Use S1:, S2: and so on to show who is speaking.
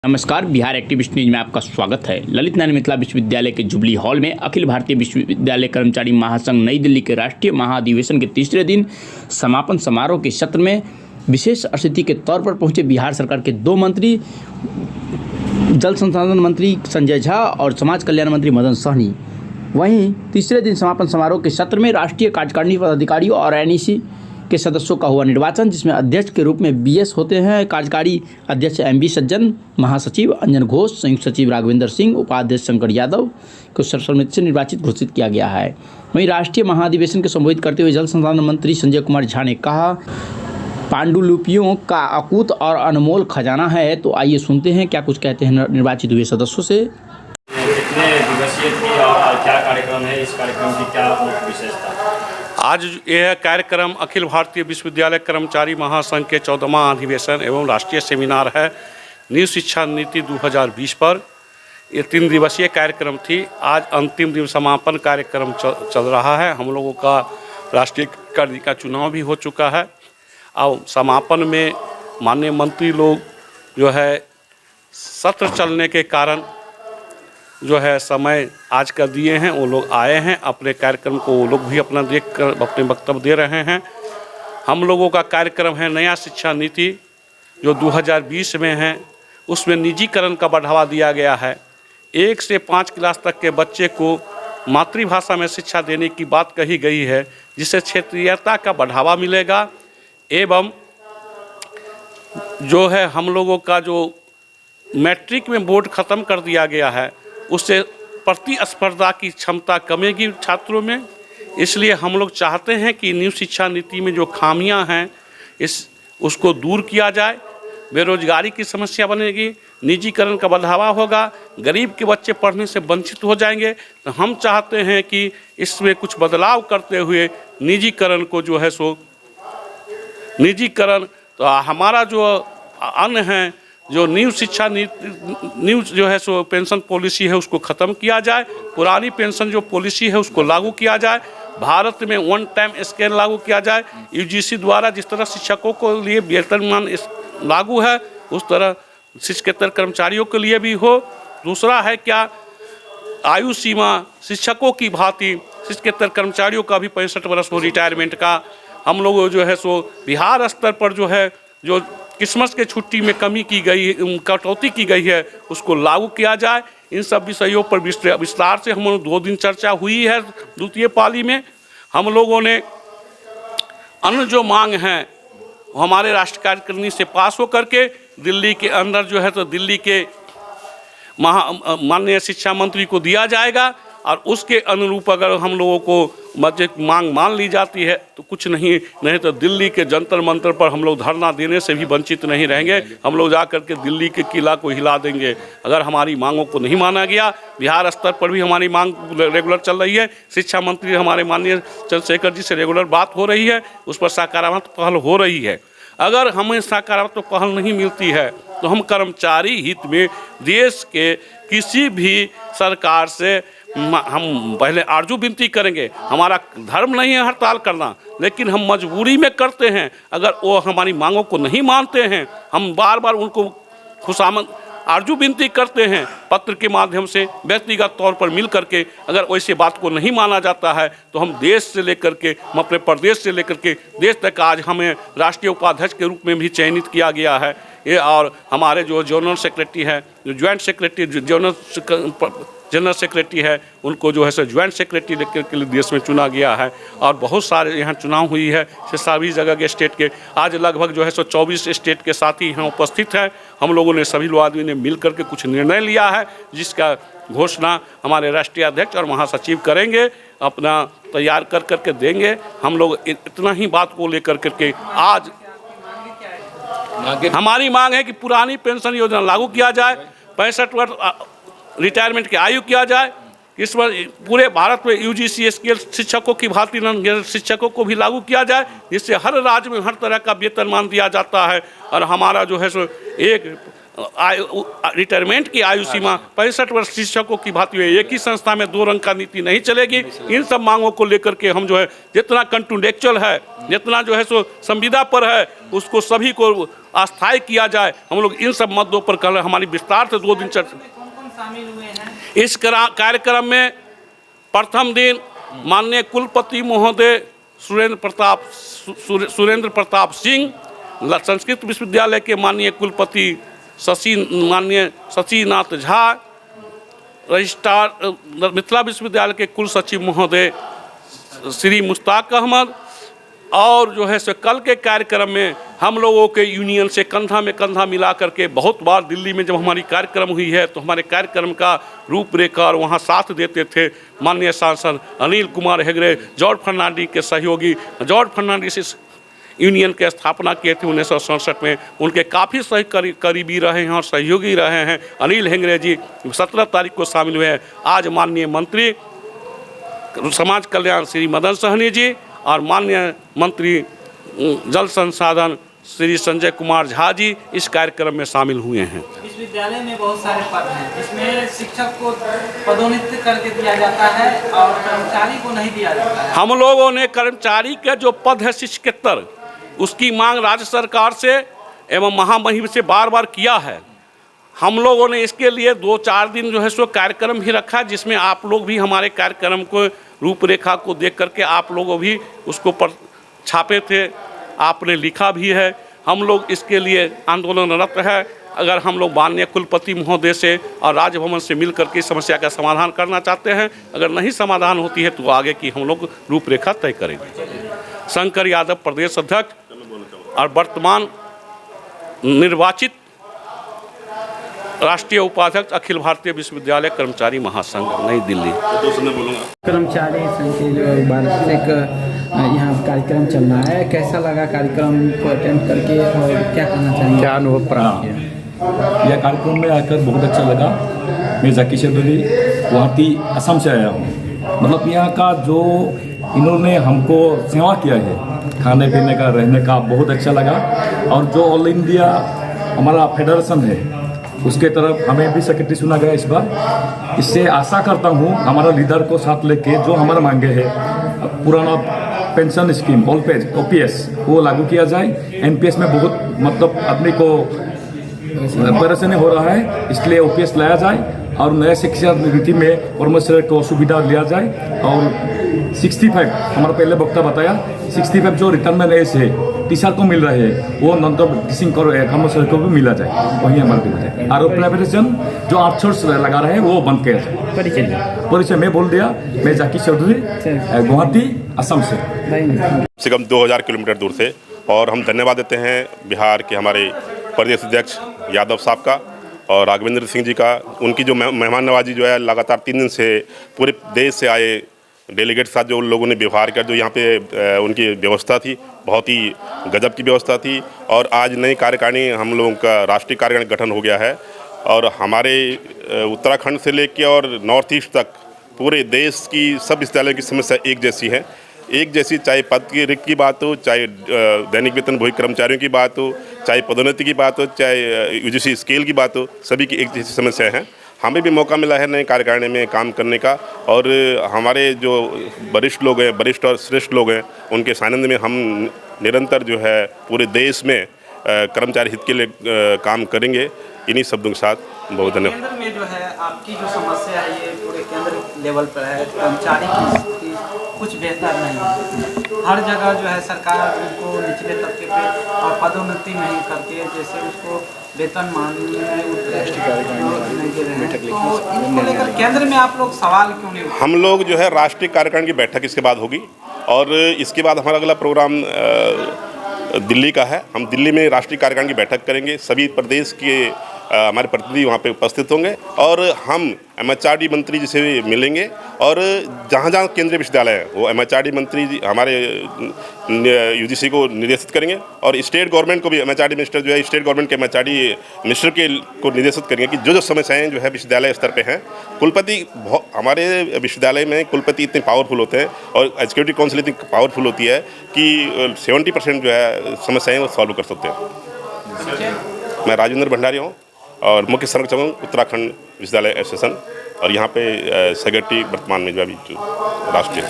S1: नमस्कार, Bihar activist news में आपका स्वागत है। ललित नारायण मिथिला विश्वविद्यालय के जुबली हॉल में अखिल भारतीय विश्वविद्यालय कर्मचारी महासंघ नई दिल्ली के राष्ट्रीय महाधिवेशन के तीसरे दिन समापन समारोह के सत्र में विशेष अतिथि के तौर पर पहुंचे बिहार सरकार के 2 मंत्री, जल संसाधन मंत्री संजय झा और समाज कल्याण मंत्री मदन सहनी। वहीं तीसरे दिन समापन समारोह के सत्र में राष्ट्रीय कार्यकारिणी पदाधिकारियों और एनईसी के सदस्यों का हुआ निर्वाचन, जिसमें अध्यक्ष के रूप में बीएस होते हैं, कार्यकारी अध्यक्ष एमबी सज्जन, महासचिव अंजन घोष, संयुक्त सचिव राघवेंद्र सिंह, उपाध्यक्ष शंकर यादव को सर्वसम्मति से निर्वाचित घोषित किया गया है। वहीं राष्ट्रीय महाधिवेशन को संबोधित करते हुए जल संसाधन मंत्री संजय कुमार झा ने कहा, पांडुलिपियों का अकूत और अनमोल खजाना है। तो आइए सुनते हैं क्या कुछ कहते हैं निर्वाचित हुए सदस्यों से।
S2: कितने दिवसीय थी और क्या कार्यक्रम है, इस कार्यक्रम की क्या मुख्य विशेषता?
S3: आज यह कार्यक्रम अखिल भारतीय विश्वविद्यालय कर्मचारी महासंघ के 14वां अधिवेशन एवं राष्ट्रीय सेमिनार है न्यू शिक्षा नीति 2020 पर। ये 3 दिवसीय कार्यक्रम थी। आज अंतिम दिन समापन कार्यक्रम चल रहा है। हम लोगों का राष्ट्रीय कार्यकारिणी का चुनाव भी हो चुका है और समापन में माननीय मंत्री लोग जो है सत्र चलने के कारण जो है समय आज का दिए हैं, वो लोग आए हैं, अपने कार्यक्रम को वो लोग भी अपना देख कर अपने वक्तव्य दे रहे हैं। हम लोगों का कार्यक्रम है नया शिक्षा नीति जो 2020 में है, उसमें निजीकरण का बढ़ावा दिया गया है। 1 से 5 क्लास तक के बच्चे को मातृभाषा में शिक्षा देने की बात कही गई है, जिससे क्षेत्रीयता का बढ़ावा मिलेगा एवं जो है हम लोगों का जो मैट्रिक में बोर्ड ख़त्म कर दिया गया है, उससे प्रतिस्पर्धा की क्षमता कमेगी छात्रों में। इसलिए हम लोग चाहते हैं कि न्यू शिक्षा नीति में जो खामियां हैं उसको दूर किया जाए। बेरोजगारी की समस्या बनेगी, निजीकरण का बढ़ावा होगा, गरीब के बच्चे पढ़ने से वंचित हो जाएंगे। तो हम चाहते हैं कि इसमें कुछ बदलाव करते हुए निजीकरण को जो है सो निजीकरण तो हमारा जो अन्य है जो न्यू शिक्षा न्यू जो है सो पेंशन पॉलिसी है उसको ख़त्म किया जाए। पुरानी पेंशन जो पॉलिसी है उसको लागू किया जाए। भारत में 1 टाइम स्केल लागू किया जाए। यूजीसी द्वारा जिस तरह शिक्षकों को लिए वेतनमान लागू है, उस तरह शिक्षकेतर कर्मचारियों के लिए भी हो। दूसरा है क्या, आयु सीमा शिक्षकों की भांति शिक्षकेतर कर्मचारियों का भी 65 वर्ष हो रिटायरमेंट का। हम लोग जो है सो बिहार स्तर पर जो है जो क्रिसमस के छुट्टी में कटौती की गई है उसको लागू किया जाए। इन सब विषयों पर विस्तार से हम 2 दिन चर्चा हुई है। द्वितीय पाली में हम लोगों ने अन्य जो मांग हैं हमारे राष्ट्रीय कार्यकारिणी से पास होकर के दिल्ली के अंदर जो है तो दिल्ली के माननीय शिक्षा मंत्री को दिया जाएगा और उसके अनुरूप अगर हम लोगों को मांग मान ली जाती है तो कुछ नहीं तो दिल्ली के जंतर मंतर पर हम लोग धरना देने से भी वंचित नहीं रहेंगे। हम लोग जा कर के दिल्ली के किला को हिला देंगे अगर हमारी मांगों को नहीं माना गया। बिहार स्तर पर भी हमारी मांग रेगुलर चल रही है। शिक्षा मंत्री हमारे माननीय चंद्रशेखर जी से रेगुलर बात हो रही है, उस पर सकारात्मक पहल हो रही है। अगर हमें सकारात्मक पहल नहीं मिलती है तो हम कर्मचारी हित में देश के किसी भी सरकार से हम पहले आरजू विनती करेंगे। हमारा धर्म नहीं है हड़ताल करना, लेकिन हम मजबूरी में करते हैं। अगर वो हमारी मांगों को नहीं मानते हैं, हम बार बार उनको खुशामद आरजू विनती करते हैं पत्र के माध्यम से, व्यक्तिगत तौर पर मिल करके। अगर वैसे बात को नहीं माना जाता है तो हम देश से लेकर के हम अपने प्रदेश से लेकर के देश तक आज हमें राष्ट्रीय उपाध्यक्ष के रूप में भी चयनित किया गया है। ये और हमारे जो जनरल सेक्रेटरी है, जो ज्वाइंट सेक्रेटरी जनरल सेक्रेटरी है, उनको जो है सो ज्वाइंट सेक्रेटरी लेकर के लिए देश में चुना गया है। और बहुत सारे यहाँ चुनाव हुई है सभी जगह के स्टेट के। आज लगभग जो है सो 24 स्टेट के साथी यहाँ उपस्थित हैं। हम लोगों ने सभी लोग आदमी ने मिल करके कुछ निर्णय लिया है, जिसका घोषणा हमारे राष्ट्रीय अध्यक्ष और महासचिव करेंगे, अपना तैयार कर करके देंगे। हम लोग इतना ही बात को लेकर करके आज हमारी मांग है कि पुरानी पेंशन योजना लागू किया जाए, 65 वर्ष रिटायरमेंट की आयु किया जाए। इस पर पूरे भारत में यूजीसी स्केल शिक्षकों की भांति शिक्षकों को भी लागू किया जाए, जिससे हर राज्य में हर तरह का वेतनमान दिया जाता है। और हमारा जो है सो एक रिटायरमेंट की आयु सीमा 65 वर्ष शिक्षकों की भांति है। एक ही संस्था में 2 रंग का नीति नहीं चलेगी। इन सब मांगों को लेकर के हम जो है जितना कंट्रोडेक्चुअल है, जितना जो है सो संविदा पर है, उसको सभी को अस्थायी किया जाए। हम लोग इन सब मुद्दों पर कल हमारी विस्तार से 2 दिन चर्चा।
S4: कौन शामिल हुए हैं?
S3: इस कार्यक्रम में प्रथम दिन माननीय कुलपति महोदय सुरेंद्र प्रताप सिंह, संस्कृत विश्वविद्यालय के माननीय कुलपति माननीय शशिनाथ झा, रजिस्ट्रार मिथिला विश्वविद्यालय के कुल सचिव महोदय श्री मुश्ताक अहमद, और जो है सो कल के कार्यक्रम में हम लोगों के यूनियन से कंधा में कंधा मिला करके बहुत बार दिल्ली में जब हमारी कार्यक्रम हुई है तो हमारे कार्यक्रम का रूपरेखा और वहाँ साथ देते थे माननीय सांसद अनिल कुमार हेगड़े, जॉर्ज फर्नांडिस के सहयोगी। जॉर्ज फर्नांडिस इस यूनियन की स्थापना किए थे 1967 में, उनके काफ़ी करीबी रहे हैं और सहयोगी रहे हैं। अनिल हेगड़े जी 17 तारीख को शामिल हुए हैं। आज माननीय मंत्री समाज कल्याण श्री मदन सहनी जी और माननीय मंत्री जल संसाधन श्री संजय कुमार झा जी इस कार्यक्रम में शामिल हुए हैं।
S4: विश्वविद्यालय में बहुत सारे पद हैं, इसमें शिक्षक को पदोन्नति करके दिया जाता है और कर्मचारी को नहीं दिया जाता है।
S3: हम लोगों ने कर्मचारी का जो पद है शिक्षकेतर, उसकी मांग राज्य सरकार से एवं महामहिम से बार बार किया है। हम लोगों ने इसके लिए 2-4 दिन जो है सो कार्यक्रम भी रखा, जिसमें आप लोग भी हमारे कार्यक्रम को रूपरेखा को देख करके आप लोग भी उसको पर छापे थे, आपने लिखा भी है। हम लोग इसके लिए आंदोलनरत है। अगर हम लोग माननीय कुलपति महोदय से और राजभवन से मिल करके इस समस्या का समाधान करना चाहते हैं। अगर नहीं समाधान होती है तो आगे की हम लोग रूपरेखा तय करेंगे। शंकर यादव प्रदेश अध्यक्ष और वर्तमान निर्वाचित राष्ट्रीय उपाध्यक्ष अखिल भारतीय विश्वविद्यालय कर्मचारी महासंघ नई दिल्ली।
S5: कर्मचारी संघ के जो वार्षिक यहाँ कार्यक्रम चल रहा है, कैसा लगा कार्यक्रम को अटेंड करके और क्या कहना चाहेंगे, क्या अनुभव प्राप्त किया?
S6: यह कार्यक्रम में आकर बहुत अच्छा लगा। मैं जाकी चौधरी गुवाहाटी असम से आया हूँ। मतलब यहाँ का जो इन्होंने हमको सेवा किया है, खाने पीने का, रहने का, बहुत अच्छा लगा। और जो ऑल इंडिया हमारा फेडरेशन है उसके तरफ हमें भी सेक्रेटरी चुना गया इस बार। इससे आशा करता हूँ हमारा लीडर को साथ लेके जो हमारा मांगे है, पुराना pension scheme all page OPS वो लागू किया जाए। NPS में बहुत मतलब आदमी को परेशानी हो रहा है, इसलिए OPS लाया जाए और नया शिक्षा नीति में कर्मचारी को सुविधा लिया जाए। और 65 हमारा पहले वक्ता बताया 65 जो रिटायरमेंट एज है टीचर को मिल रहे हैं वो नॉन टीचिंग कर्मचारी को भी मिला जाए, वही हमारे दिया जाए। और प्राइवेटाइजेशन जो आउटसोर्स लगा रहे हैं वो बंद किया जाए। परिचय मैं बोल दिया, मैं जाकी चौधरी गुवाहाटी असम से
S7: कम 2000 किलोमीटर दूर से। और हम धन्यवाद देते हैं बिहार के हमारे प्रदेश अध्यक्ष यादव साहब का और राघवेंद्र सिंह जी का। उनकी जो मेहमान नवाजी जो है लगातार 3 दिन से पूरे देश से आए डेलीगेट साथ जो लोगों ने व्यवहार किया, जो यहाँ पे उनकी व्यवस्था थी बहुत ही गजब की व्यवस्था थी। और आज नई कार्यकारिणी हम लोगों का राष्ट्रीय कार्यकारिणी गठन हो गया है और हमारे उत्तराखंड से लेकर और नॉर्थ ईस्ट तक पूरे देश की सब विश्वविद्यालयों की समस्या एक जैसी है। एक जैसी, चाहे पद की रिक्त की बात हो, चाहे दैनिक वेतन भोगी कर्मचारियों की बात हो, चाहे पदोन्नति की बात हो, चाहे UGC स्केल की बात हो, सभी की एक जैसी समस्या है। हमें भी मौका मिला है नए कार्यकारिणी में काम करने का और हमारे जो वरिष्ठ लोग हैं, वरिष्ठ और श्रेष्ठ लोग हैं, उनके सानिध्य में हम निरंतर जो है पूरे देश में कर्मचारी हित के लिए काम करेंगे। इन्हीं शब्दों के साथ बहुत धन्यवाद।
S4: केंद्र में जो है आपकी जो समस्या है ये पूरे केंद्र लेवल पर है, कर्मचारी की स्थिति कुछ बेहतर नहीं है। हर जगह जो है सरकार उनको निचले तबके पे और पदोन्नति नहीं करती है, जैसे उसको वेतन मान नहीं दे रहे हैं। तो इनको लेकर केंद्र में आप लोग सवाल क्यों नहीं उठाते?
S7: हम लोग जो है राष्ट्रीय कार्यकारिणी की बैठक इसके बाद होगी और इसके बाद हमारा अगला प्रोग्राम दिल्ली का है। हम दिल्ली में राष्ट्रीय कार्यकारिणी की बैठक करेंगे। सभी प्रदेश के हमारे प्रतिनिधि वहाँ पे उपस्थित होंगे और हम MHRD मंत्री जी से भी मिलेंगे और जहाँ जहाँ केंद्रीय विश्वविद्यालय है वो MHRD मंत्री जी हमारे UGC को निर्देशित करेंगे और स्टेट गवर्नमेंट को भी MHRD मिनिस्टर जो है स्टेट गवर्नमेंट के MHRD मिनिस्टर के को निर्देशित करेंगे कि जो समस्याएं जो है विश्वविद्यालय स्तर पे हैं। कुलपति हमारे विश्वविद्यालय में कुलपति इतने पावरफुल होते हैं और एग्जीक्यूटिव काउंसिल इतनी पावरफुल होती है कि 70% जो है समस्याएँ वो सॉल्व कर सकते हैं। मैं राजेंद्र भंडारी हूँ और मुख्य संरक्षक हूँ उत्तराखंड विश्वविद्यालय एसोसिएशन और यहाँ पे सेक्रेटरी वर्तमान में जो अभी राष्ट्रीय